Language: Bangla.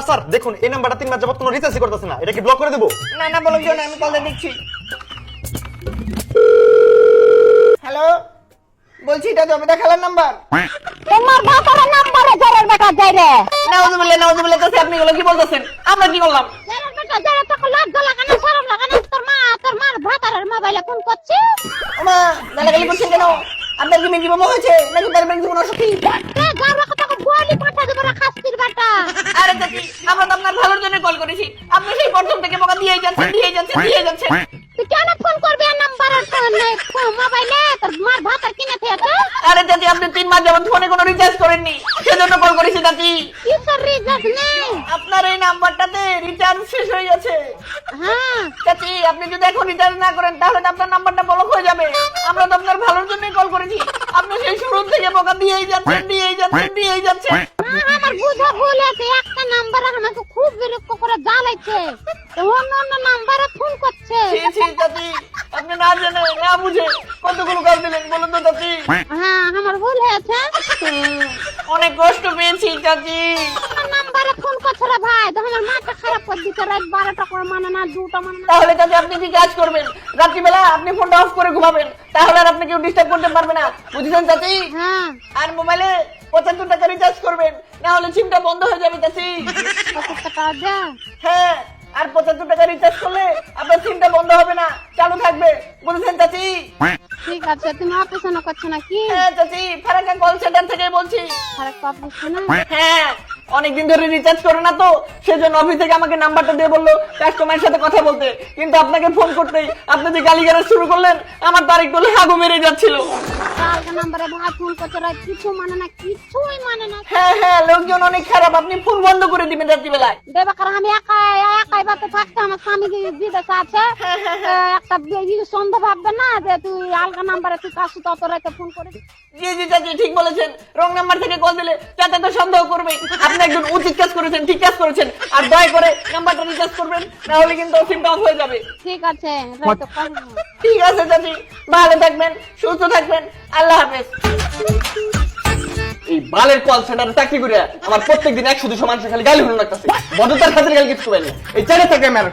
স্যার দেখুন এই নাম্বারটা 3 মাস যাবত কোনো রিচার্জই করতেছে না, এটা কি ব্লক করে দেব? না না বলো না, আমি কল দিয়ে দেখছি। হ্যালো, বলছি এটা জবেদা খালার নাম্বার। তোমার বাবার নাম্বারে জরের বেটা যাই রে। নাউজুবিল্লাহ তো আপনি এগুলো কি বলতেছেন? আমরা কি করলাম? জরের বেটা যাই তো লজ্জা লাগে না, শরম লাগে না? তোর মার ভাতারের মোবাইলে ফোন করছে। ওমা গালাগালি করছেন কেন? আপনার কি মেজি বোমা হয়েছে নাকি তার মেজি বোমা সত্যি? এ গাওরা কথা গোলি পাঠা দেব না খাস্তির বেটা। আরে চাচি, আমরা তো আপনার ভালোর জন্য কল করেছি, আপনি সেই প্রথম থেকে বকা দিয়েই যাচ্ছেন। তুই কেন ফোন করবি আর নাম্বারের মোবাইলে তোর মার ভাতার কিনে খেয়েছে? আরে চাচি, আপনি 3 মাস যাবত ফোনে কোনো রিচার্জ করেননি, সেজন্য কল করেছি চাচি। কি তোর রিচার্জ নেই? আপনার এই নাম্বারটাতে রিচার্জ শেষ হয়ে গেছে। হ্যাঁ চাচি, আপনি যদি এখন রিচার্জ না করেন তাহলে তো আপনার নাম্বারটা ব্লক হয়ে যাবে। আমরা তো আপনার ভালোর জন্যই কল করেছি, আপনি সেই শুরু থেকে বকা দিয়েই যাচ্ছেন। আমার বুঝা ভুল আছে, একটা নাম্বার আমাকে খুব বিরক্ত করে জ্বালাইছে, অন্য নাম্বারে ফোন করছে। ছি চাচি, আপনি না জেনে না বুঝে কতগুলো কল দিলেন বলুন তো চাচি। হ্যাঁ আমার ভুল হয়েছে। অনেক কষ্ট পেয়েছি চাচি। আমার নাম্বারে ফোন করছে রে ভাই, তো আমার মাথা খারাপ করে দিতে, রাত 12টা করে মানে না 2টা মানে না। তাহলে চাচি আপনি কি কাজ করবেন? রাত্রিবেলা আপনি ফোনটা অফ করে ঘুমাবেন, তাহলে আর আপনি কেউ ডিস্টার্ব করতে পারবে না, বুঝেছেন চাচি? হ্যাঁ আর মোবাইলে 75 টাকা রিচার্জ করবেন, না হলে সিমটা বন্ধ হয়ে যাবে চাচি। 25 টাকা দে। হ্যাঁ, আর 75 টাকা রিচার্জ করলে আপনার সিমটা বন্ধ হবে না, চালু থাকবে, বুঝেছেন চাচি? ঠিক আছে, তুমি অপারেশন করছো নাকি? হ্যাঁ চাচি, ফারাক্কা কল সেন্টার থেকে বলছি। আরেক অপারেশন? হ্যাঁ, অনেকদিন ধরে রিচার্জ করে না তো, সেজন্য অফিস থেকে আমাকে নাম্বারটা দিয়ে বললো কাস্টমারের সাথে কথা বলতে, কিন্তু আপনাকে ফোন করতেই আপনি যে গালিগালাজ শুরু করলেন, আমার তারিখ বলে হাগু মেরে যাচ্ছিল। কালকে নাম্বারে ভাই ফোন করছে রে, কিছু মানে না, কিছুই মানে না। হ্যাঁ, লোকজন অনেক খারাপ, আপনি ফোন বন্ধ করে দিবেন রাত্রিবেলায়। দেবা কারণ আমি একাই বাতে থাকতে, আমার স্বামী বিদেশে আছে, একটা সন্দেহ ভাববে না যে তুই আলগা নাম্বারে তুই কার সাথে অত রাতে ফোন করে দিস। জি চাচি, ঠিক বলেছেন, রং নাম্বার থেকে কল দিলে চাচা তো সন্দেহ করবে। আপনি একজন উচিত কাজ করেছেন, ঠিক কাজ করেছেন, আর দয়া করে নাম্বারটা রিচার্জ করবেন, না হলে কিন্তু সিমটা অফ হয়ে যাবে। ঠিক আছে, রাইতো করব। ঠিক আছে চাচি, ভালো থাকবেন, সুস্থ থাকবেন, আল্লাহ হাফেজ। এই বালের কল সেন্টারে চাকরি করে আমার প্রত্যেকদিন 100-200 মানুষের খালি গালি হলো লাগতেছে, ভদ্রতার খাতিরে গালি কিছু পাইনি। এই চ্যানেল থেকে আমি আর